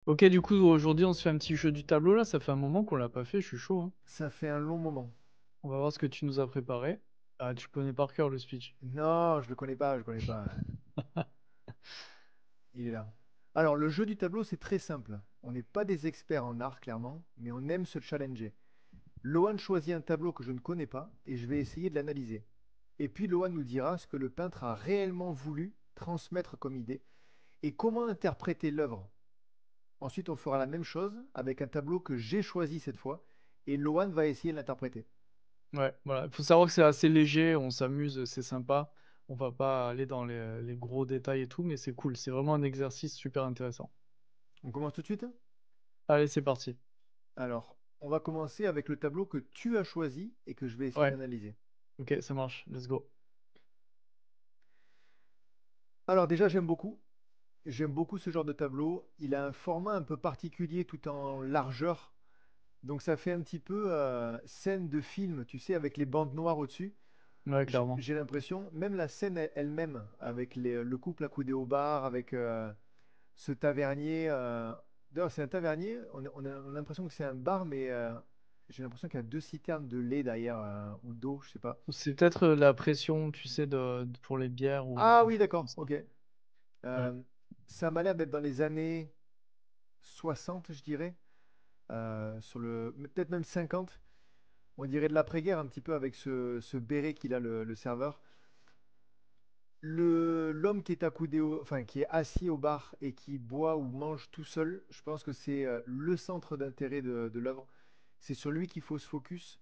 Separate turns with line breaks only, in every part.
Ok, du coup, aujourd'hui, on se fait un petit jeu du tableau là. Ça fait un moment qu'on l'a pas fait. Je suis chaud, hein.
Ça fait un long moment.
On va voir ce que tu nous as préparé. Ah, tu connais par cœur le speech.
Non, je le connais pas, je le connais pas. Il est là. Alors, le jeu du tableau, c'est très simple. On n'est pas des experts en art, clairement, mais on aime se challenger. Lohan choisit un tableau que je ne connais pas et je vais essayer de l'analyser. Et puis Lohan nous dira ce que le peintre a réellement voulu transmettre comme idée et comment interpréter l'œuvre. Ensuite, on fera la même chose avec un tableau que j'ai choisi cette fois et Lohan va essayer de l'interpréter.
Ouais, voilà. Il faut savoir que c'est assez léger. On s'amuse, c'est sympa. On va pas aller dans les gros détails et tout, mais c'est cool. C'est vraiment un exercice super intéressant.
On commence tout de suite?
Allez, c'est parti.
Alors, on va commencer avec le tableau que tu as choisi et que je vais essayer
Ouais,
d'analyser.
ok, ça marche. Let's go.
Alors déjà, j'aime beaucoup. J'aime beaucoup ce genre de tableau. Il a un format un peu particulier tout en largeur. Donc ça fait un petit peu scène de film, tu sais, avec les bandes noires au-dessus.
Ouais,
J'ai
clairement.
j'ai l'impression, même la scène elle-même, avec le couple accoudé au bar, avec ce tavernier. D'ailleurs, c'est un tavernier. On a l'impression que c'est un bar, mais j'ai l'impression qu'il y a deux citernes de lait derrière, ou d'eau, je sais pas.
C'est peut-être la pression, tu sais, pour les bières ou
Ah
des
oui,
choses comme
d'accord,
ça.
ok.
Ouais.
Euh, Ça m'a l'air d'être dans les années 60, je dirais, peut-être même 50. On dirait de l'après-guerre un petit peu avec ce béret qu'il a le serveur. L'homme qui est enfin qui est assis au bar et qui boit ou mange tout seul, je pense que c'est le centre d'intérêt de l'œuvre. C'est sur lui qu'il faut se focus.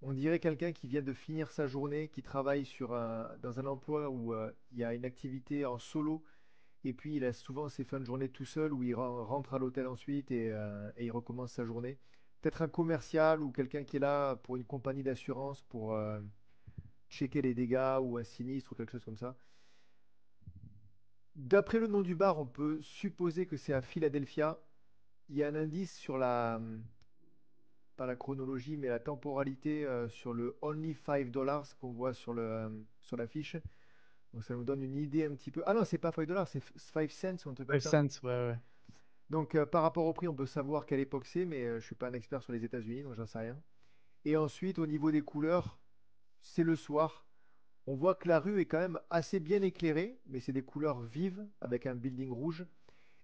On dirait quelqu'un qui vient de finir sa journée, qui travaille dans un emploi où il y a une activité en solo. Et puis il a souvent ses fins de journée tout seul où il rentre à l'hôtel ensuite et il recommence sa journée. Peut-être un commercial ou quelqu'un qui est là pour une compagnie d'assurance pour checker les dégâts ou un sinistre ou quelque chose comme ça. D'après le nom du bar, on peut supposer que c'est à Philadelphia. Il y a un indice sur pas la chronologie, mais la temporalité sur le Only $5 qu'on voit sur l'affiche. Donc ça nous donne une idée un petit peu. Ah non, c'est pas $5, c'est 5 cents ou un truc comme
5
ça.
cents, ouais, ouais.
Donc par rapport au prix, on peut savoir quelle époque c'est, mais je suis pas un expert sur les États-Unis, donc j'en sais rien. Et ensuite, au niveau des couleurs, c'est le soir. On voit que la rue est quand même assez bien éclairée, mais c'est des couleurs vives avec un building rouge.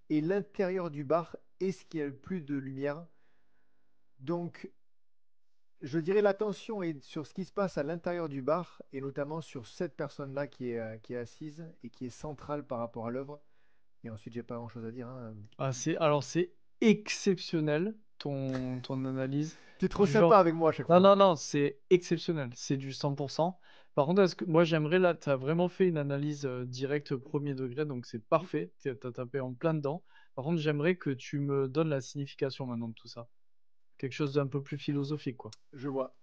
Et l'intérieur du bar est ce qui a le plus de lumière. Donc, je dirais l'attention est sur ce qui se passe à l'intérieur du bar, et notamment sur cette personne-là qui est assise et qui est centrale par rapport à l'œuvre. Et ensuite, j'ai pas grand-chose à dire, hein.
Ah, alors c'est exceptionnel ton analyse.
Tu es trop
Du genre,
sympa avec moi à chaque
non,
fois.
non, non, c'est exceptionnel. C'est du 100%. Par contre, moi j'aimerais là, tu as vraiment fait une analyse directe premier degré, donc c'est parfait. Tu as tapé en plein dedans. Par contre, j'aimerais que tu me donnes la signification maintenant de tout ça. Quelque chose d'un peu plus philosophique, quoi.
Je vois.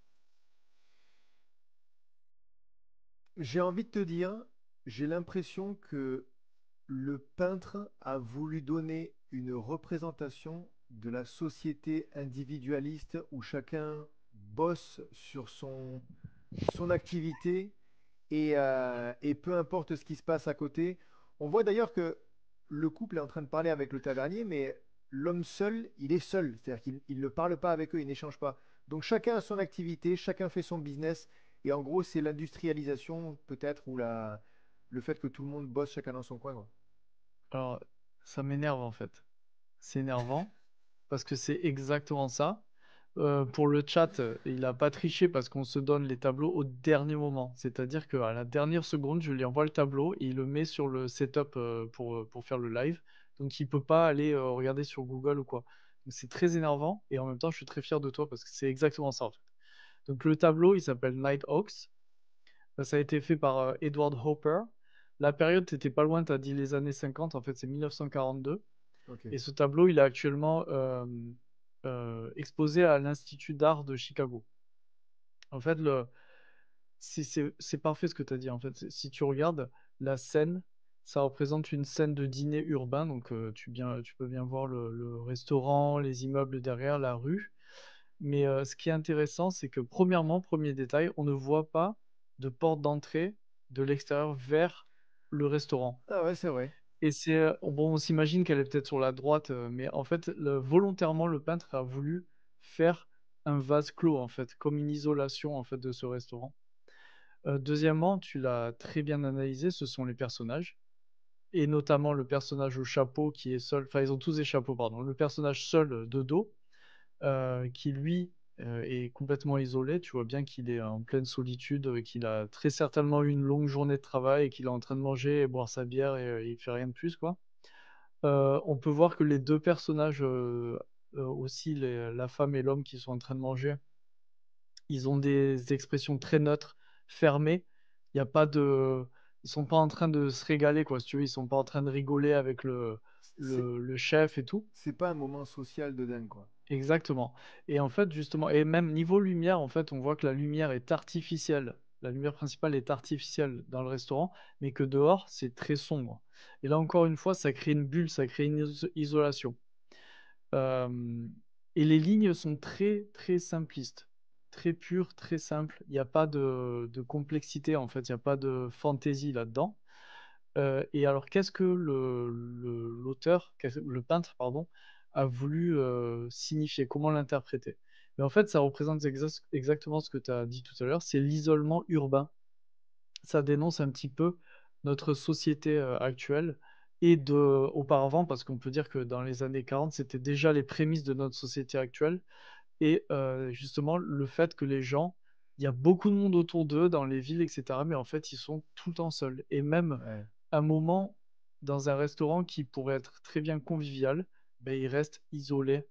J'ai envie de te dire, j'ai l'impression que le peintre a voulu donner une représentation de la société individualiste où chacun bosse sur son activité et peu importe ce qui se passe à côté. On voit d'ailleurs que le couple est en train de parler avec le tavernier, mais l'homme seul, il est seul. C'est-à-dire qu'il ne parle pas avec eux, il n'échange pas. Donc chacun a son activité, chacun fait son business. Et en gros, c'est l'industrialisation peut-être ou le fait que tout le monde bosse chacun dans son coin, quoi.
Alors, ça m'énerve en fait. C'est énervant parce que c'est exactement ça. Pour le chat, il a pas triché parce qu'on se donne les tableaux au dernier moment. C'est-à-dire qu'à la dernière seconde, je lui envoie le tableau et il le met sur le setup pour faire le live. Donc il peut pas aller regarder sur Google ou quoi. Donc c'est très énervant et en même temps, je suis très fier de toi parce que c'est exactement ça en fait. Donc le tableau, il s'appelle Nighthawks. Ça a été fait par Edward Hopper. La période, t'étais pas loin, t'as dit les années 50, en fait c'est 1942.
Ok.
Et ce tableau, il est actuellement exposé à l'Institut d'art de Chicago. En fait, c'est parfait ce que tu as dit. En fait, si tu regardes la scène, ça représente une scène de dîner urbain. Donc, tu peux bien voir le restaurant, les immeubles derrière, la rue. Mais ce qui est intéressant, c'est que premièrement, premier détail, on ne voit pas de porte d'entrée de l'extérieur vers le restaurant.
Ah ouais, c'est vrai.
et c'est, bon, on s'imagine qu'elle est peut-être sur la droite, mais en fait, volontairement, le peintre a voulu faire un vase clos, en fait, comme une isolation, en fait, de ce restaurant. Deuxièmement, tu l'as très bien analysé, ce sont les personnages et notamment le personnage au chapeau qui est seul, enfin, ils ont tous des chapeaux, pardon. Le personnage seul, de dos, qui lui, est complètement isolé. Tu vois bien qu'il est en pleine solitude, qu'il a très certainement eu une longue journée de travail et qu'il est en train de manger et boire sa bière et il fait rien de plus, quoi. On peut voir que les 2 personnages, aussi la femme et l'homme qui sont en train de manger, ils ont des expressions très neutres, fermées. Il y a pas de Ils sont pas en train de se régaler, quoi, si tu veux. Ils sont pas en train de rigoler avec le
C'est
le le chef et tout.
c'est pas un moment social de dingue, quoi.
Exactement, et en fait, justement, et même niveau lumière, en fait, on voit que la lumière est artificielle. La lumière principale est artificielle dans le restaurant, mais que dehors, c'est très sombre, et là, encore une fois, ça crée une bulle, ça crée une isolation. Hem Et les lignes sont très, très simplistes, très pures, très simples. Il y a pas de complexité, en fait, il y a pas de fantaisie là-dedans. Et alors qu'est-ce que l'auteur, qu'est-ce le peintre, pardon, a voulu, signifier? Comment l'interpréter? Mais en fait, ça représente exactement ce que tu as dit tout à l'heure, c'est l'isolement urbain. Ça dénonce un petit peu notre société, actuelle et de auparavant, parce qu'on peut dire que dans les années 40, c'était déjà les prémices de notre société actuelle, et justement le fait que les gens, il y a beaucoup de monde autour d'eux dans les villes et cetera, mais en fait, ils sont tout le temps seuls, et même
Ouais.
un moment dans un restaurant qui pourrait être très bien convivial, beh, il reste isolé,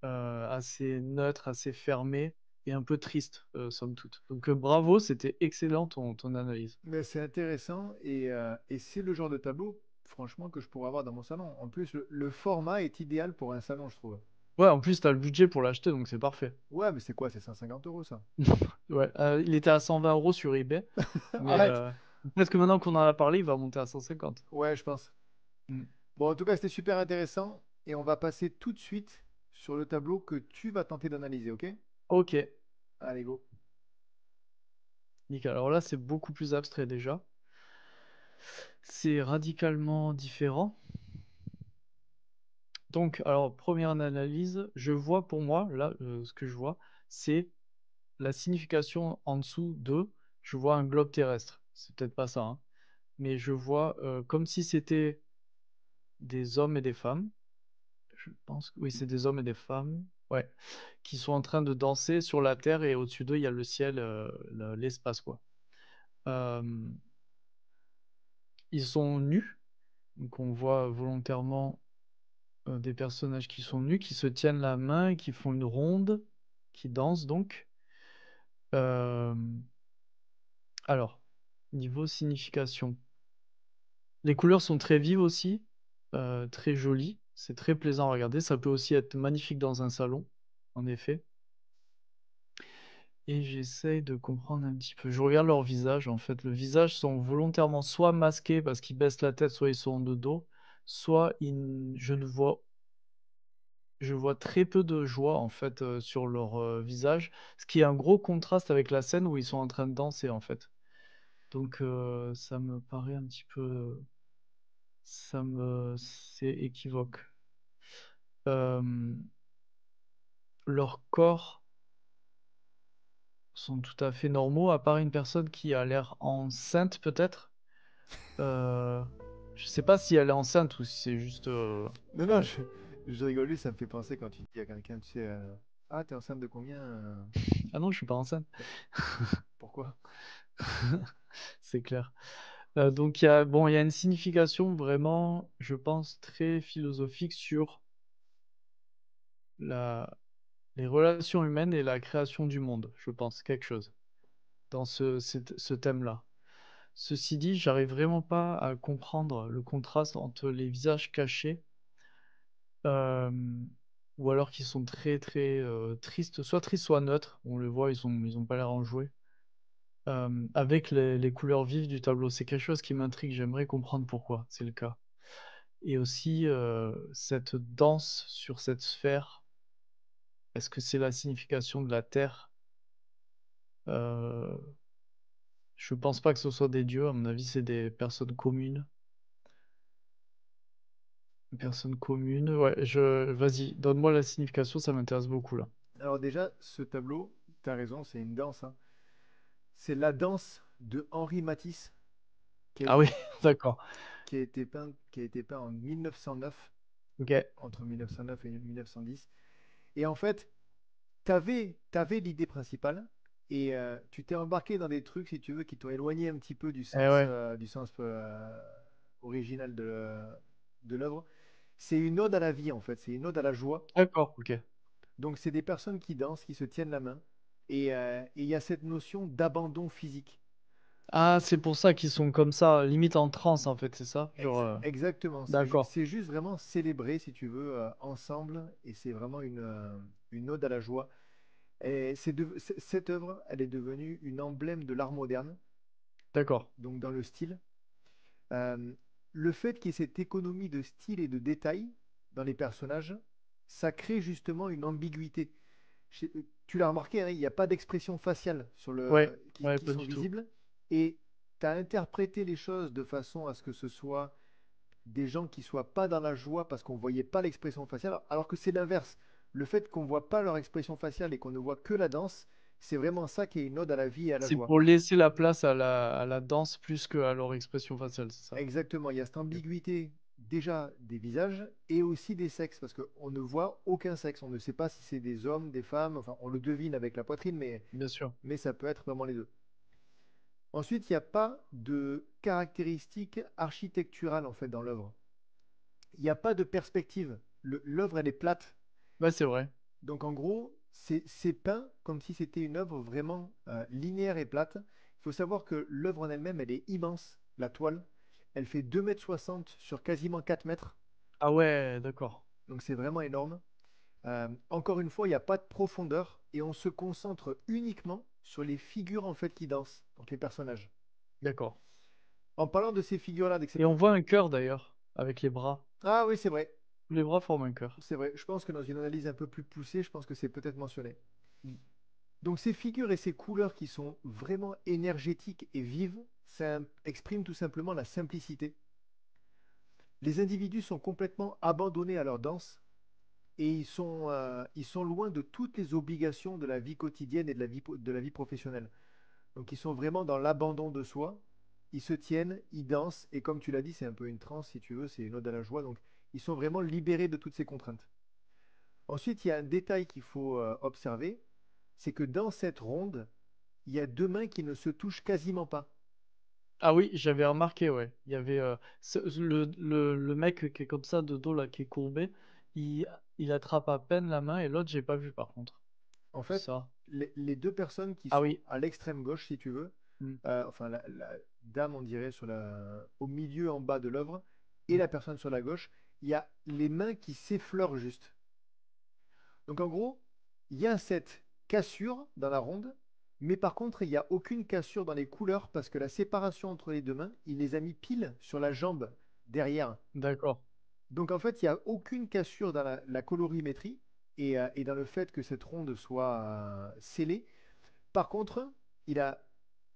assez neutre, assez fermé et un peu triste, somme toute. Donc, bravo, c'était excellent ton analyse.
Mais c'est intéressant et c'est le genre de tableau, franchement, que je pourrais avoir dans mon salon. En plus, le format est idéal pour un salon, je trouve.
Ouais, en plus, tu as le budget pour l'acheter, donc c'est parfait.
Ouais, mais c'est quoi? C'est 150 € ça?
Ouais, il était à 120 € sur eBay, mais
Arrête!
peut-être que maintenant qu'on en a parlé, il va monter à 150.
Ouais, je pense.
Mmh.
Bon, en tout cas, c'était super intéressant et on va passer tout de suite sur le tableau que tu vas tenter d'analyser, ok?
OK,
Allez, go.
nickel. Alors là, c'est beaucoup plus abstrait déjà. C'est radicalement différent. Donc, alors, première analyse, je vois pour moi, là, ce que je vois, c'est la signification en dessous de, je vois un globe terrestre. C'est peut-être pas ça, hein, mais je vois, comme si c'était des hommes et des femmes. Je pense que oui, c'est des hommes et des femmes, ouais, qui sont en train de danser sur la terre, et au-dessus d'eux, il y a le ciel, l'espace, quoi. Hem, Ils sont nus, donc on voit volontairement, des personnages qui sont nus, qui se tiennent la main et qui font une ronde, qui dansent donc. Hem, alors, niveau signification, les couleurs sont très vives aussi, très jolies, c'est très plaisant à regarder. Ça peut aussi être magnifique dans un salon, en effet. Et j'essaye de comprendre un petit peu. Je regarde leur visage, en fait. Le visage sont volontairement soit masqués parce qu'ils baissent la tête, soit ils sont de dos, soit je vois très peu de joie, en fait, sur leur, visage, ce qui est un gros contraste avec la scène où ils sont en train de danser, en fait. Donc ça me paraît un petit peu, c'est équivoque. Hem, Leurs corps sont tout à fait normaux, à part une personne qui a l'air enceinte peut-être? Heu, je sais pas si elle est enceinte ou si c'est juste,
Non, non, je rigole, lui, ça me fait penser quand tu dis à quelqu'un, tu sais, ah, t'es enceinte de combien?
ah non, je suis pas enceinte.
Bah, pourquoi?
C'est clair. Donc il y a une signification vraiment, je pense, très philosophique sur la les relations humaines et la création du monde, je pense, quelque chose, dans ce thème-là. Ceci dit, j'arrive vraiment pas à comprendre le contraste entre les visages cachés, hem, ou alors qui sont très, très, tristes, soit neutres, on le voit, ils ont pas l'air enjoués, avec les couleurs vives du tableau. C'est quelque chose qui m'intrigue, j'aimerais comprendre pourquoi c'est le cas, et aussi, cette danse sur cette sphère, est-ce que c'est la signification de la terre? Heu, je pense pas que ce soit des dieux, à mon avis, c'est des personnes communes. Une personne commune, ouais, je vas-y, donne-moi la signification, ça m'intéresse beaucoup là.
Alors déjà, ce tableau, tu as raison, c'est une danse, hein. C'est la danse de Henri Matisse qui a
Ah oui,
été,
d'accord.
qui a été peint en 1909,
OK.
entre 1909 et 1910. Et en fait, t'avais l'idée principale et tu t'es embarqué dans des trucs, si tu veux, qui t'ont éloigné un petit peu
Eh ouais,
du sens original de l'œuvre. C'est une ode à la vie, en fait, c'est une ode à la joie.
d'accord, OK.
Donc, c'est des personnes qui dansent, qui se tiennent la main. Et il y a cette notion d'abandon physique.
Ah, c'est pour ça qu'ils sont comme ça, limite en transe en fait, c'est ça? Genre,
Exactement,
d'accord,
c'est juste vraiment célébrer, si tu veux, ensemble. Et c'est vraiment une ode à la joie. Et cette œuvre, elle est devenue une emblème de l'art moderne,
d'accord.
donc dans le style. Euh, le fait qu'il y ait cette économie de style et de détail dans les personnages, ça crée justement une ambiguïté. Tu l'as remarqué, hein, il n'y a pas d'expression faciale
Ouais, ouais,
qui
pas
sont
du tout.
visibles. Et tu as interprété les choses de façon à ce que ce soit des gens qui soient pas dans la joie parce qu'on voyait pas l'expression faciale, alors que c'est l'inverse. Le fait qu'on voit pas leur expression faciale et qu'on ne voit que la danse, c'est vraiment ça qui est une ode à la vie et à la
C'est
joie.
pour laisser la place à la danse plus qu'à leur expression faciale, c'est ça?
Exactement, il y a cette
OK,
ambiguïté déjà des visages et aussi des sexes, parce qu'on ne voit aucun sexe, on ne sait pas si c'est des hommes, des femmes, enfin on le devine avec la poitrine,
bien sûr.
mais ça peut être vraiment les deux. Ensuite, il n'y a pas de caractéristiques architecturales en fait dans l'œuvre. Il n'y a pas de perspective. L'œuvre, elle est plate.
Ouais, c'est vrai.
Donc en gros, c'est peint comme si c'était une œuvre vraiment linéaire et plate. Il faut savoir que l'œuvre en elle-même, elle est immense, la toile. Elle fait 2,60 m sur quasiment 4 mètres.
Ah ouais, d'accord,
Donc c'est vraiment énorme. Encore une fois, il n'y a pas de profondeur et on se concentre uniquement sur les figures en fait qui dansent, donc les personnages.
d'accord.
En parlant de ces figures-là,
Et on voit un cœur d'ailleurs, avec les bras.
Ah oui, c'est vrai.
Les bras forment un cœur.
C'est vrai. Je pense que dans une analyse un peu plus poussée, je pense que c'est peut-être mentionné.
Mmh.
Donc ces figures et ces couleurs qui sont vraiment énergétiques et vives, ça exprime tout simplement la simplicité. Les individus sont complètement abandonnés à leur danse et ils sont loin de toutes les obligations de la vie quotidienne et de la vie professionnelle. Donc ils sont vraiment dans l'abandon de soi. Ils se tiennent, ils dansent et comme tu l'as dit, c'est un peu une transe si tu veux, c'est une ode à la joie. Donc ils sont vraiment libérés de toutes ces contraintes. Ensuite, il y a un détail qu'il faut observer, c'est que dans cette ronde, il y a deux mains qui ne se touchent quasiment pas.
Ah oui, j'avais remarqué, ouais. Il y avait, le mec qui est comme ça de dos là, qui est courbé, il il attrape à peine la main et l'autre j'ai pas vu par contre.
En fait,
Ça.
les deux personnes qui
Ah
sont
oui.
à l'extrême gauche, si tu veux,
Mmh.
enfin la dame, on dirait, au milieu en bas de l'œuvre, et
Mmh.
la personne sur la gauche, il y a les mains qui s'effleurent juste. Donc en gros, il y a cette cassure dans la ronde, mais par contre, il n'y a aucune cassure dans les couleurs parce que la séparation entre les deux mains, il les a mis pile sur la jambe derrière.
D'accord,
Donc en fait, il n'y a aucune cassure dans la colorimétrie et dans le fait que cette ronde soit scellée. Par contre, il a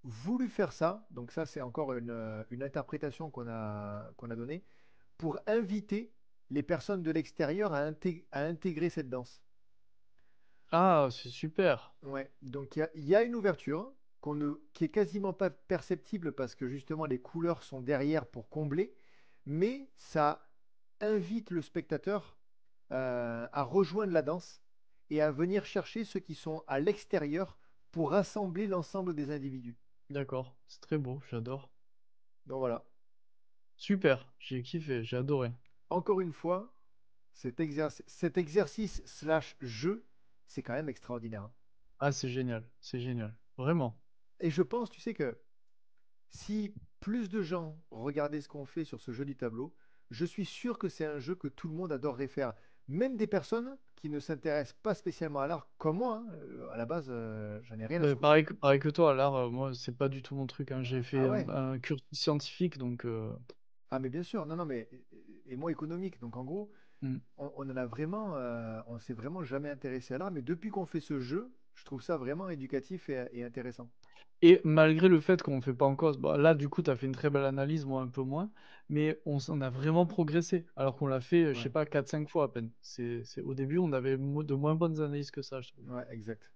voulu faire ça, donc ça c'est encore une interprétation qu'on a donnée, pour inviter les personnes de l'extérieur à intégrer cette danse.
ah, c'est super!
Ouais, donc il y a une ouverture qui est quasiment pas perceptible parce que justement les couleurs sont derrière pour combler, mais ça invite le spectateur à rejoindre la danse et à venir chercher ceux qui sont à l'extérieur pour rassembler l'ensemble des individus.
D'accord, c'est très beau, j'adore.
Donc voilà.
Super, j'ai kiffé, j'ai adoré.
Encore une fois, cet exercice slash jeu, c'est quand même extraordinaire, hein.
Ah, c'est génial, vraiment.
Et je pense, tu sais que si plus de gens regardaient ce qu'on fait sur ce jeu du tableau, je suis sûr que c'est un jeu que tout le monde adorerait faire. Même des personnes qui ne s'intéressent pas spécialement à l'art, comme moi, hein. À la base, j'en ai rien à foutre.
Pareil que toi, l'art, moi, c'est pas du tout mon truc, hein. J'ai
Ah
fait
ouais?
un cursus scientifique donc
Ah mais bien sûr, non, non, mais et moi économique. Donc en gros,
mmh,
on en a vraiment, on s'est vraiment jamais intéressé à l'art. Mais depuis qu'on fait ce jeu, Je trouve ça vraiment éducatif et intéressant.
Et malgré le fait qu'on fait pas en cause, bah, là, du coup, tu as fait une très belle analyse, moi un peu moins, mais on a vraiment progressé, alors qu'on l'a fait, je sais
Ouais,
pas, 4 5 fois à peine. Au début, on avait mo de moins bonnes analyses que ça, je trouve.
ouais, exact.